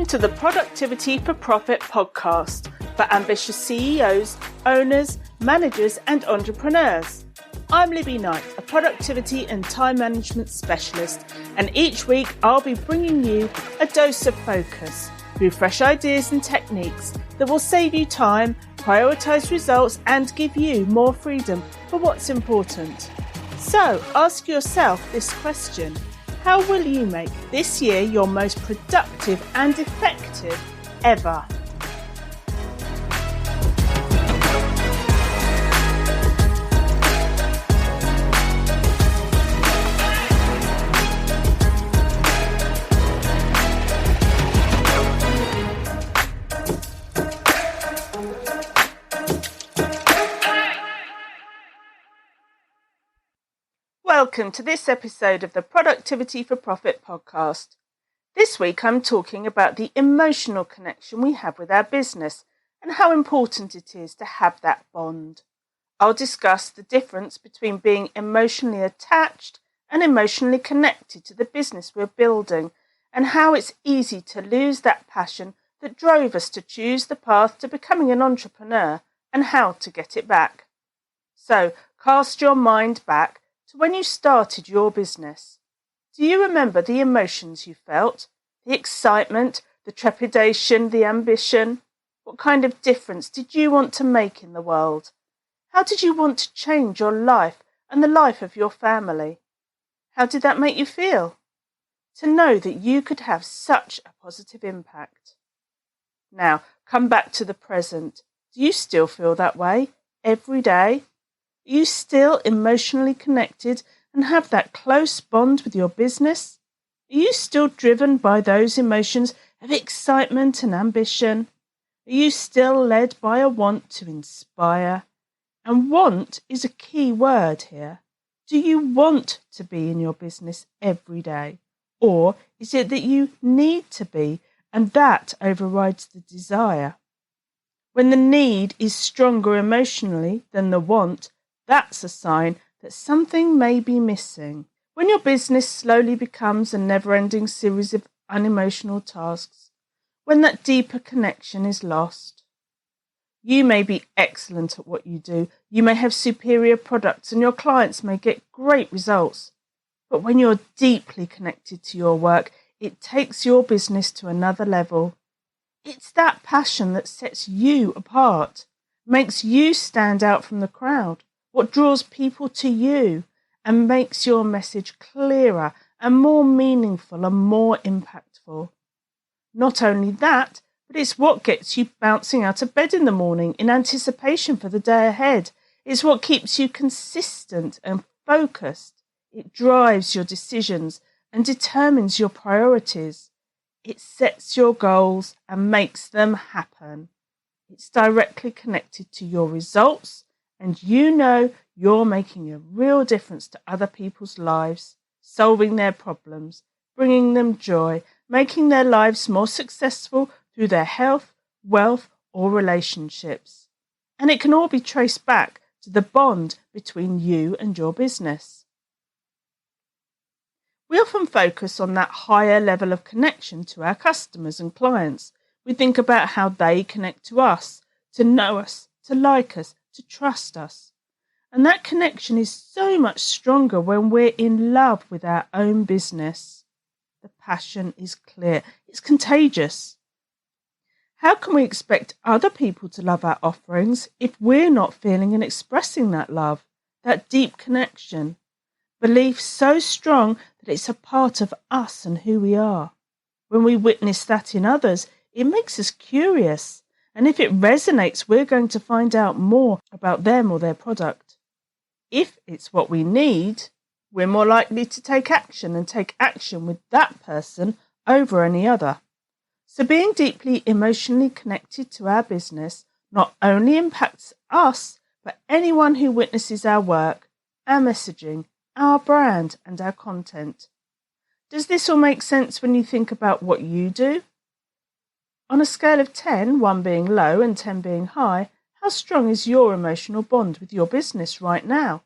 to the Productivity for Profit podcast for ambitious CEOs, owners, managers and entrepreneurs. I'm Libby Knight, a productivity and time management specialist, and each week I'll be bringing you a dose of focus through fresh ideas and techniques that will save you time, prioritise results and give you more freedom for what's important. So ask yourself this question: how will you make this year your most productive and effective ever? Welcome to this episode of the Productivity for Profit podcast. This week I'm talking about the emotional connection we have with our business and how important it is to have that bond. I'll discuss the difference between being emotionally attached and emotionally connected to the business we're building, and how it's easy to lose that passion that drove us to choose the path to becoming an entrepreneur and how to get it back. So cast your mind back to when you started your business. Do you remember the emotions you felt? The excitement, the trepidation, the ambition? What kind of difference did you want to make in the world? How did you want to change your life and the life of your family? How did that make you feel? To know that you could have such a positive impact. Now, come back to the present. Do you still feel that way every day? Are you still emotionally connected and have that close bond with your business? Are you still driven by those emotions of excitement and ambition? Are you still led by a want to inspire? And want is a key word here. Do you want to be in your business every day? Or is it that you need to be, and that overrides the desire? When the need is stronger emotionally than the want, that's a sign that something may be missing. When your business slowly becomes a never-ending series of unemotional tasks, when that deeper connection is lost. You may be excellent at what you do, you may have superior products and your clients may get great results. But when you're deeply connected to your work, it takes your business to another level. It's that passion that sets you apart, makes you stand out from the crowd. What draws people to you and makes your message clearer and more meaningful and more impactful. Not only that, but it's what gets you bouncing out of bed in the morning in anticipation for the day ahead. It's what keeps you consistent and focused. It drives your decisions and determines your priorities. It sets your goals and makes them happen. It's directly connected to your results, and you know you're making a real difference to other people's lives, solving their problems, bringing them joy, making their lives more successful through their health, wealth, or relationships. And it can all be traced back to the bond between you and your business. We often focus on that higher level of connection to our customers and clients. We think about how they connect to us, to know us, to like us, to trust us. And that connection is so much stronger when we're in love with our own business. The passion is clear. It's contagious. How can we expect other people to love our offerings if we're not feeling and expressing that love, that deep connection? Belief so strong that it's a part of us and who we are. When we witness that in others, it makes us curious. And if it resonates, we're going to find out more about them or their product. If it's what we need, we're more likely to take action and take action with that person over any other. So being deeply emotionally connected to our business not only impacts us, but anyone who witnesses our work, our messaging, our brand and our content. Does this all make sense when you think about what you do? On a scale of 10, 1 being low and 10 being high, how strong is your emotional bond with your business right now?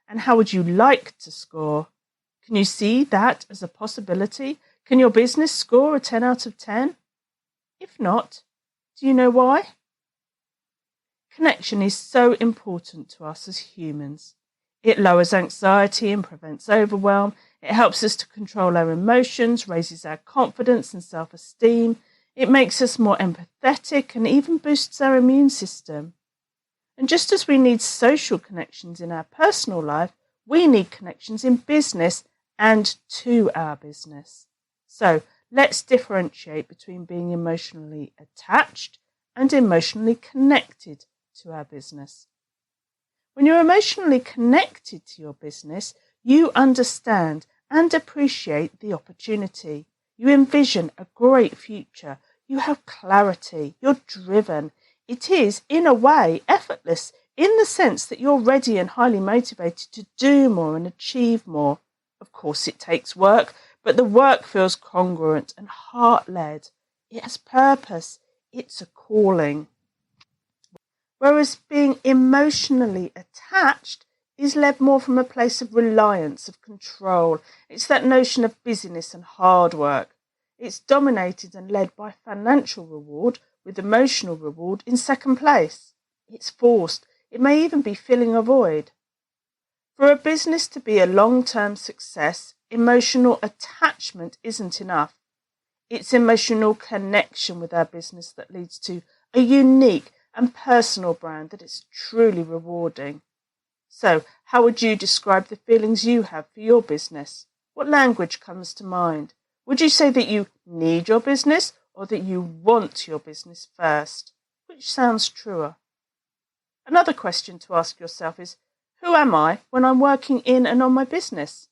And how would you like to score? Can you see that as a possibility? Can your business score a 10 out of 10? If not, do you know why? Connection is so important to us as humans. It lowers anxiety and prevents overwhelm. It helps us to control our emotions, raises our confidence and self-esteem. It makes us more empathetic and even boosts our immune system. And just as we need social connections in our personal life, we need connections in business and to our business. So let's differentiate between being emotionally attached and emotionally connected to our business. When you're emotionally connected to your business, you understand and appreciate the opportunity. You envision a great future. You have clarity. You're driven. It is, in a way, effortless in the sense that you're ready and highly motivated to do more and achieve more. Of course, it takes work, but the work feels congruent and heart-led. It has purpose. It's a calling. Whereas being emotionally attached is led more from a place of reliance, of control. It's that notion of busyness and hard work. It's dominated and led by financial reward, with emotional reward in second place. It's forced. It may even be filling a void. For a business to be a long-term success, emotional attachment isn't enough. It's emotional connection with our business that leads to a unique and personal brand that is truly rewarding. So, how would you describe the feelings you have for your business? What language comes to mind? Would you say that you need your business or that you want your business first? Which sounds truer? Another question to ask yourself is, who am I when I'm working in and on my business?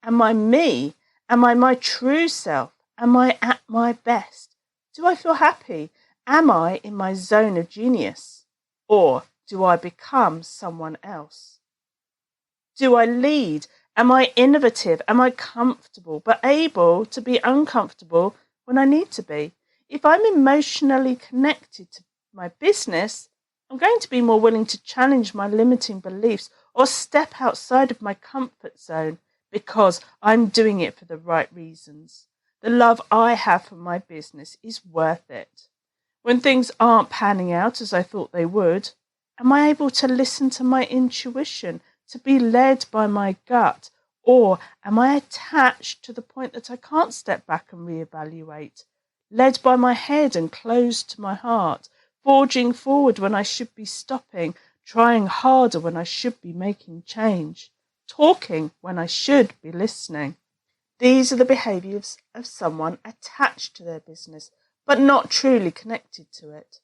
Am I me? Am I my true self? Am I at my best? Do I feel happy? Am I in my zone of genius? Or do I become someone else? Do I lead? Am I innovative? Am I comfortable but able to be uncomfortable when I need to be? If I'm emotionally connected to my business, I'm going to be more willing to challenge my limiting beliefs or step outside of my comfort zone because I'm doing it for the right reasons. The love I have for my business is worth it. When things aren't panning out as I thought they would, am I able to listen to my intuition, to be led by my gut? Or am I attached to the point that I can't step back and reevaluate, led by my head and closed to my heart, forging forward when I should be stopping, trying harder when I should be making change, talking when I should be listening? These are the behaviours of someone attached to their business, but not truly connected to it.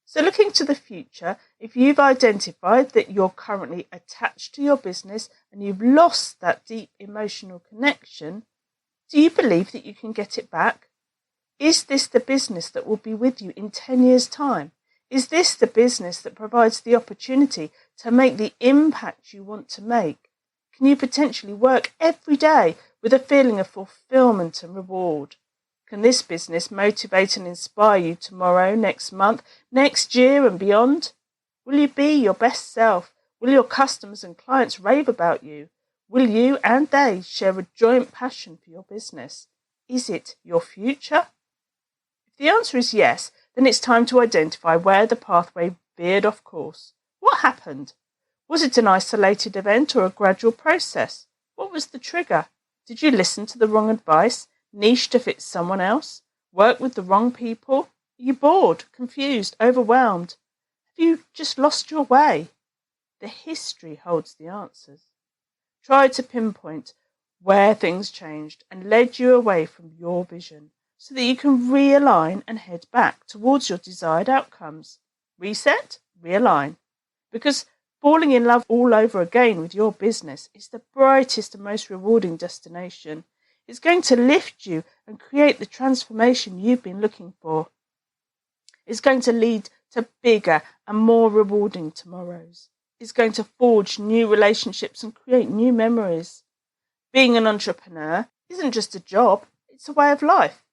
So looking to the future, if you've identified that you're currently attached to your business and you've lost that deep emotional connection, do you believe that you can get it back? Is this the business that will be with you in 10 years' time? Is this the business that provides the opportunity to make the impact you want to make? Can you potentially work every day with a feeling of fulfillment and reward? Can this business motivate and inspire you tomorrow, next month, next year and beyond? Will you be your best self? Will your customers and clients rave about you? Will you and they share a joint passion for your business? Is it your future? If the answer is yes, then it's time to identify where the pathway veered off course. What happened? Was it an isolated event or a gradual process? What was the trigger? Did you listen to the wrong advice? Niche to fit someone else? Work with the wrong people? Are you bored, confused, overwhelmed? Have you just lost your way? The history holds the answers. Try to pinpoint where things changed and led you away from your vision so that you can realign and head back towards your desired outcomes. Reset, realign. Because falling in love all over again with your business is the brightest and most rewarding destination. It's going to lift you and create the transformation you've been looking for. It's going to lead to bigger and more rewarding tomorrows. It's going to forge new relationships and create new memories. Being an entrepreneur isn't just a job, it's a way of life.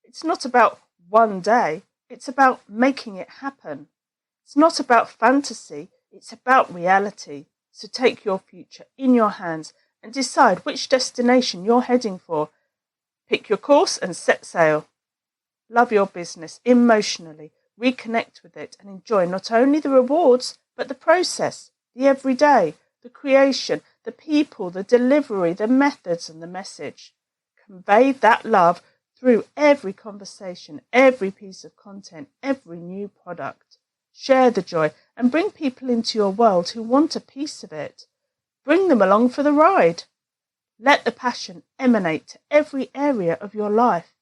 It's not about one day, it's about making it happen. It's not about fantasy, it's about reality. So take your future in your hands and decide which destination you're heading for. Pick your course and set sail. Love your business emotionally, reconnect with it, and enjoy not only the rewards, but the process, the everyday, the creation, the people, the delivery, the methods, and the message. Convey that love through every conversation, every piece of content, every new product. Share the joy and bring people into your world who want a piece of it. Bring them along for the ride. Let the passion emanate to every area of your life.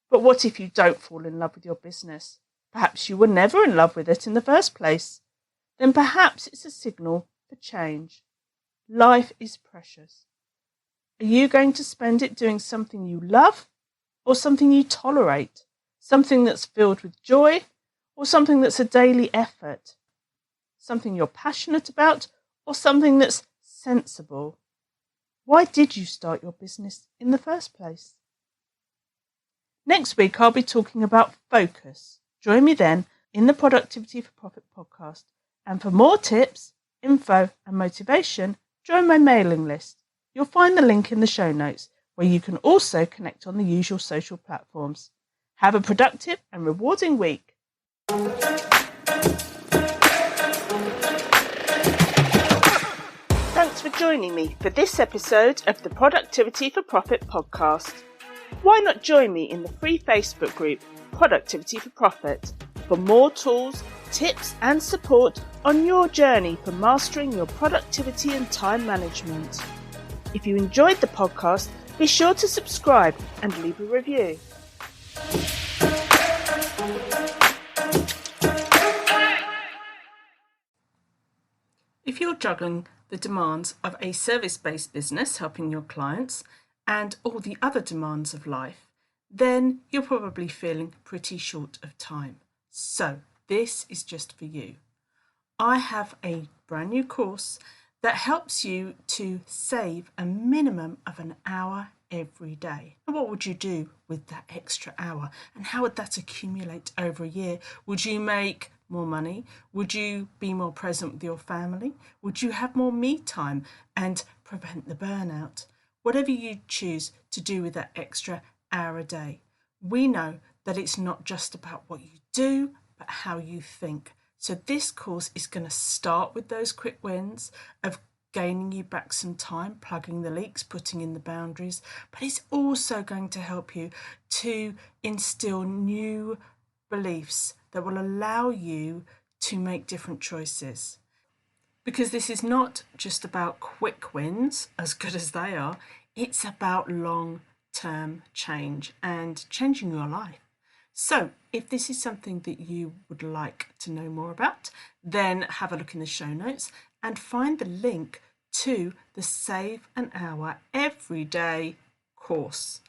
But what if you don't fall in love with your business? Perhaps you were never in love with it in the first place. Then perhaps it's a signal for change. Life is precious. Are you going to spend it doing something you love or something you tolerate? Something that's filled with joy or something that's a daily effort? Something you're passionate about or something that's sensible? Why did you start your business in the first place? Next week, I'll be talking about focus. Join me then in the Productivity for Profit podcast. And for more tips, info, and motivation, join my mailing list. You'll find the link in the show notes, where you can also connect on the usual social platforms. Have a productive and rewarding week. Thanks for joining me for this episode of the Productivity for Profit podcast. Why not join me in the free Facebook group Productivity for Profit for more tools, tips and support on your journey for mastering your productivity and time management. If you enjoyed the podcast, be sure to subscribe and leave a review. If you're juggling the demands of a service-based business helping your clients and all the other demands of life, then you're probably feeling pretty short of time. So this is just for you. I have a brand new course that helps you to save a minimum of an hour every day. And what would you do with that extra hour? And how would that accumulate over a year? Would you make more money? Would you be more present with your family? Would you have more me time and prevent the burnout? Whatever you choose to do with that extra hour a day, we know that it's not just about what you do, but how you think. So this course is going to start with those quick wins of gaining you back some time, plugging the leaks, putting in the boundaries, but it's also going to help you to instill new beliefs that will allow you to make different choices. Because this is not just about quick wins, as good as they are, it's about long-term change and changing your life. So if this is something that you would like to know more about, then have a look in the show notes and find the link to the Save an Hour Every Day course.